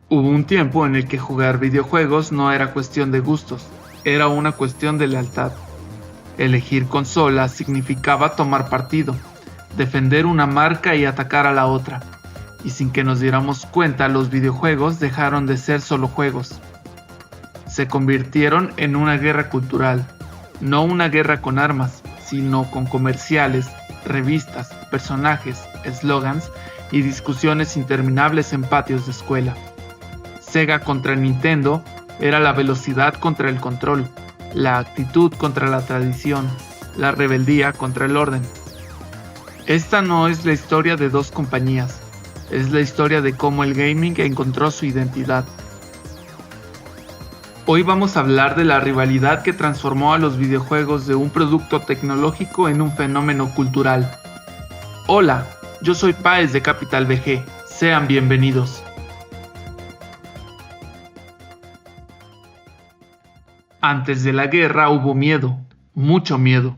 Hubo un tiempo en el que jugar videojuegos no era cuestión de gustos, era una cuestión de lealtad. Elegir consola significaba tomar partido, defender una marca y atacar a la otra. Y sin que nos diéramos cuenta, los videojuegos dejaron de ser solo juegos. Se convirtieron en una guerra cultural, no una guerra con armas, sino con comerciales, revistas, personajes, eslogans y discusiones interminables en patios de escuela. Sega contra Nintendo era la velocidad contra el control, la actitud contra la tradición, la rebeldía contra el orden. Esta no es la historia de dos compañías, es la historia de cómo el gaming encontró su identidad. Hoy vamos a hablar de la rivalidad que transformó a los videojuegos de un producto tecnológico en un fenómeno cultural. Hola, yo soy Páez de Capital VG, sean bienvenidos. Antes de la guerra hubo miedo, mucho miedo.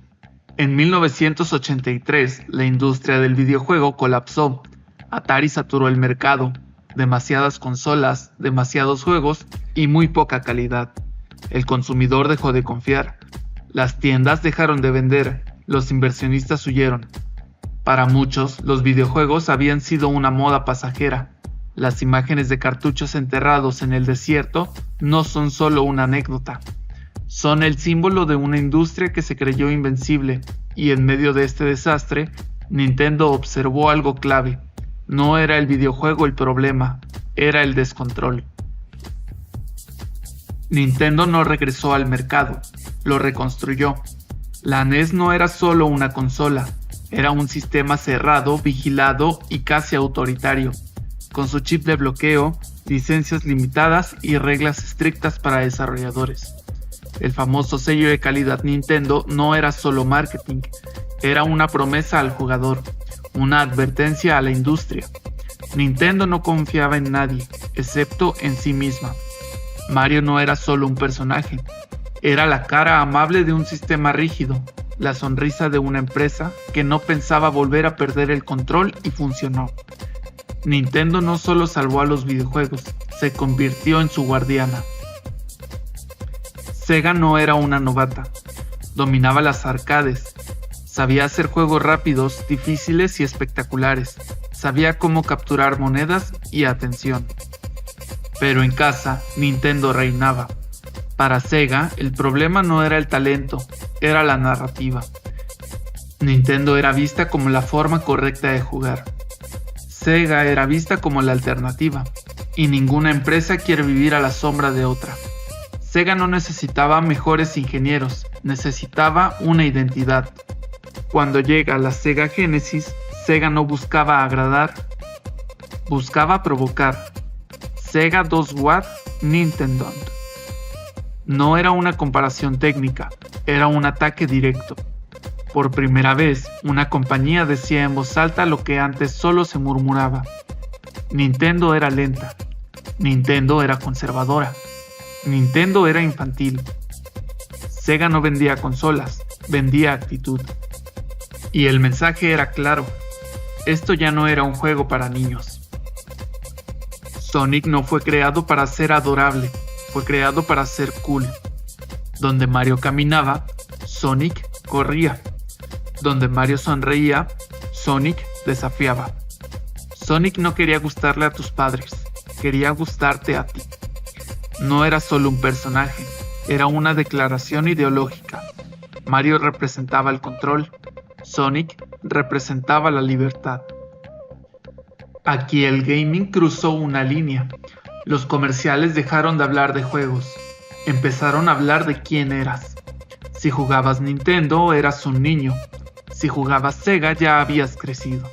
En 1983, la industria del videojuego colapsó. Atari saturó el mercado, demasiadas consolas, demasiados juegos y muy poca calidad. El consumidor dejó de confiar. Las tiendas dejaron de vender, los inversionistas huyeron. Para muchos, los videojuegos habían sido una moda pasajera. Las imágenes de cartuchos enterrados en el desierto no son solo una anécdota. Son el símbolo de una industria que se creyó invencible, y en medio de este desastre, Nintendo observó algo clave. No era el videojuego el problema, era el descontrol. Nintendo no regresó al mercado, lo reconstruyó. La NES no era solo una consola, era un sistema cerrado, vigilado y casi autoritario, con su chip de bloqueo, licencias limitadas y reglas estrictas para desarrolladores. El famoso sello de calidad Nintendo no era solo marketing, era una promesa al jugador, una advertencia a la industria. Nintendo no confiaba en nadie, excepto en sí misma. Mario no era solo un personaje, era la cara amable de un sistema rígido, la sonrisa de una empresa que no pensaba volver a perder el control y funcionó. Nintendo no solo salvó a los videojuegos, se convirtió en su guardiana. Sega no era una novata, dominaba las arcades, sabía hacer juegos rápidos, difíciles y espectaculares, sabía cómo capturar monedas y atención. Pero en casa, Nintendo reinaba. Para Sega, el problema no era el talento, era la narrativa. Nintendo era vista como la forma correcta de jugar. Sega era vista como la alternativa, y ninguna empresa quiere vivir a la sombra de otra. Sega no necesitaba mejores ingenieros, necesitaba una identidad. Cuando llega la Sega Genesis, Sega no buscaba agradar, buscaba provocar. Sega 2 What, Nintendo. No era una comparación técnica, era un ataque directo. Por primera vez, una compañía decía en voz alta lo que antes solo se murmuraba. Nintendo era lenta, Nintendo era conservadora, Nintendo era infantil. Sega no vendía consolas, vendía actitud. Y el mensaje era claro, esto ya no era un juego para niños. Sonic no fue creado para ser adorable, fue creado para ser cool. Donde Mario caminaba, Sonic corría. Donde Mario sonreía, Sonic desafiaba. Sonic no quería gustarle a tus padres, quería gustarte a ti. No era solo un personaje, era una declaración ideológica. Mario representaba el control, Sonic representaba la libertad. Aquí el gaming cruzó una línea. Los comerciales dejaron de hablar de juegos, empezaron a hablar de quién eras. Si jugabas Nintendo, eras un niño. Si jugabas Sega, ya habías crecido.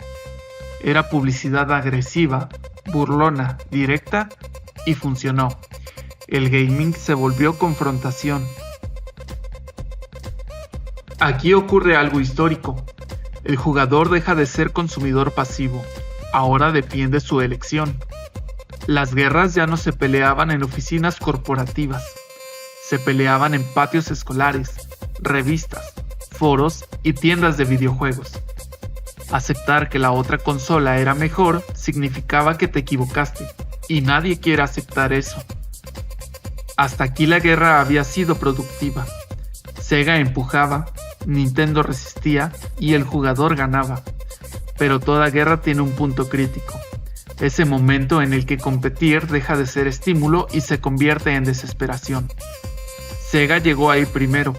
Era publicidad agresiva, burlona, directa y funcionó. El gaming se volvió confrontación. Aquí ocurre algo histórico. El jugador deja de ser consumidor pasivo. Ahora defiende su elección. Las guerras ya no se peleaban en oficinas corporativas. Se peleaban en patios escolares, revistas, foros y tiendas de videojuegos. Aceptar que la otra consola era mejor significaba que te equivocaste. y nadie quiere aceptar eso. Hasta aquí la guerra había sido productiva. Sega empujaba, Nintendo resistía y el jugador ganaba. Pero toda guerra tiene un punto crítico. Ese momento en el que competir deja de ser estímulo y se convierte en desesperación. Sega llegó ahí primero.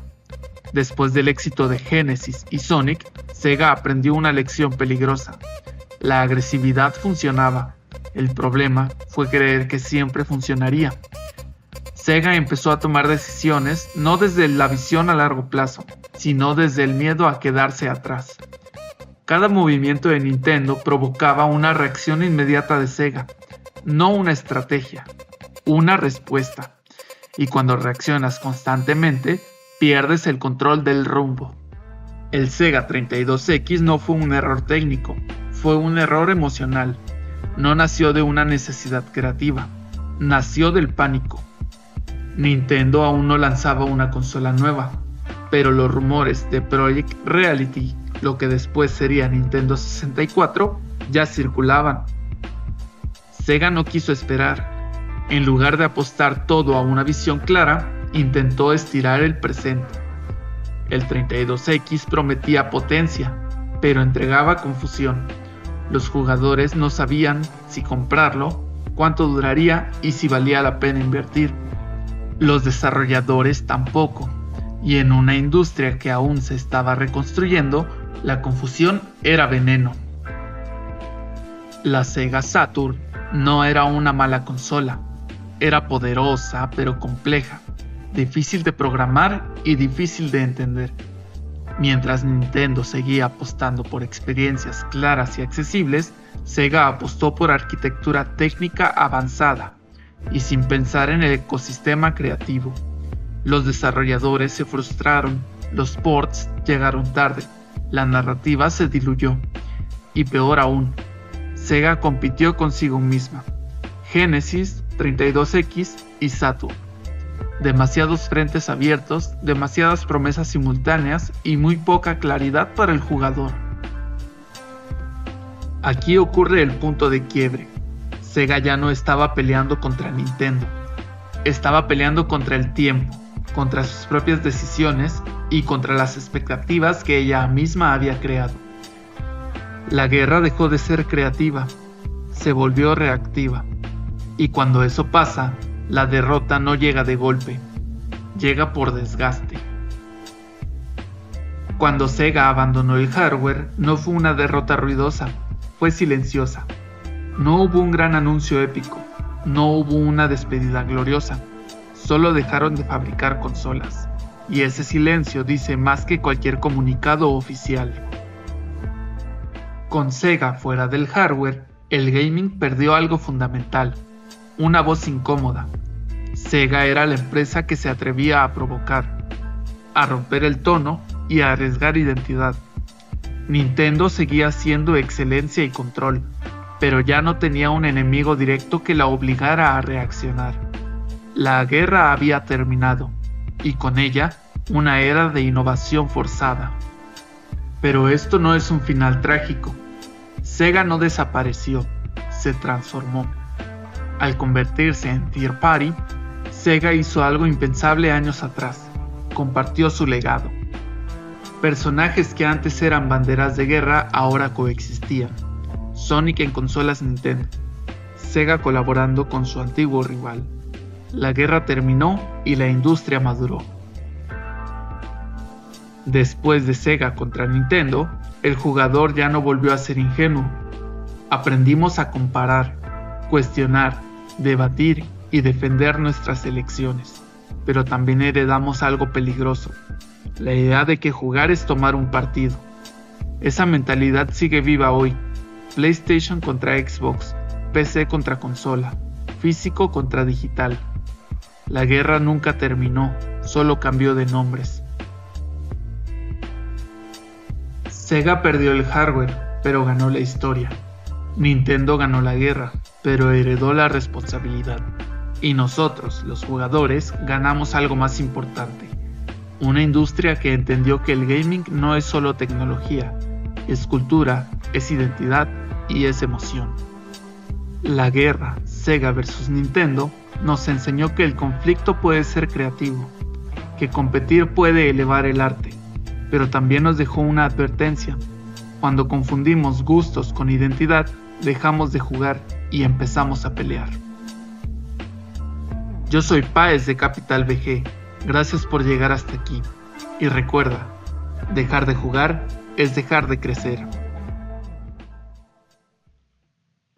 Después del éxito de Genesis y Sonic, Sega aprendió una lección peligrosa. La agresividad funcionaba. El problema fue creer que siempre funcionaría. Sega empezó a tomar decisiones no desde la visión a largo plazo, sino desde el miedo a quedarse atrás. Cada movimiento de Nintendo provocaba una reacción inmediata de Sega, no una estrategia, una respuesta. Y cuando reaccionas constantemente, pierdes el control del rumbo. El Sega 32X no fue un error técnico, fue un error emocional. No nació de una necesidad creativa, nació del pánico. Nintendo aún no lanzaba una consola nueva, pero los rumores de Project Reality, lo que después sería Nintendo 64, ya circulaban. Sega no quiso esperar. En lugar de apostar todo a una visión clara, intentó estirar el presente. El 32X prometía potencia, pero entregaba confusión. Los jugadores no sabían si comprarlo, cuánto duraría y si valía la pena invertir. Los desarrolladores tampoco, y en una industria que aún se estaba reconstruyendo, la confusión era veneno. La Sega Saturn no era una mala consola, era poderosa pero compleja, difícil de programar y difícil de entender. Mientras Nintendo seguía apostando por experiencias claras y accesibles, Sega apostó por arquitectura técnica avanzada y sin pensar en el ecosistema creativo. Los desarrolladores se frustraron, los ports llegaron tarde, la narrativa se diluyó y peor aún, Sega compitió consigo misma. Genesis, 32X y Saturn. Demasiados frentes abiertos, demasiadas promesas simultáneas y muy poca claridad para el jugador. Aquí ocurre el punto de quiebre. Sega ya no estaba peleando contra Nintendo, estaba peleando contra el tiempo, contra sus propias decisiones y contra las expectativas que ella misma había creado. La guerra dejó de ser creativa, se volvió reactiva, y cuando eso pasa, la derrota no llega de golpe, llega por desgaste. Cuando Sega abandonó el hardware, no fue una derrota ruidosa, fue silenciosa. No hubo un gran anuncio épico, no hubo una despedida gloriosa, solo dejaron de fabricar consolas, y ese silencio dice más que cualquier comunicado oficial. Con Sega fuera del hardware, el gaming perdió algo fundamental, una voz incómoda. Sega era la empresa que se atrevía a provocar, a romper el tono y a arriesgar identidad. Nintendo seguía siendo excelencia y control, pero ya no tenía un enemigo directo que la obligara a reaccionar. La guerra había terminado, y con ella, una era de innovación forzada. Pero esto no es un final trágico. Sega no desapareció, se transformó. Al convertirse en Third Party, Sega hizo algo impensable años atrás, compartió su legado. Personajes que antes eran banderas de guerra ahora coexistían. Sonic en consolas Nintendo, Sega colaborando con su antiguo rival. La guerra terminó y la industria maduró. Después de Sega contra Nintendo, el jugador ya no volvió a ser ingenuo. Aprendimos a comparar, cuestionar, debatir y defender nuestras elecciones, pero también heredamos algo peligroso, la idea de que jugar es tomar un partido. Esa mentalidad sigue viva hoy. PlayStation contra Xbox, PC contra consola, físico contra digital. La guerra nunca terminó, solo cambió de nombres. Sega perdió el hardware, pero ganó la historia. Nintendo ganó la guerra, pero heredó la responsabilidad. Y nosotros, los jugadores, ganamos algo más importante. Una industria que entendió que el gaming no es solo tecnología, es cultura, es identidad y es emoción. La guerra Sega vs Nintendo nos enseñó que el conflicto puede ser creativo, que competir puede elevar el arte, pero también nos dejó una advertencia. Cuando confundimos gustos con identidad, dejamos de jugar y empezamos a pelear. Yo soy Páez de Capital VG. Gracias por llegar hasta aquí. Y recuerda, dejar de jugar es dejar de crecer.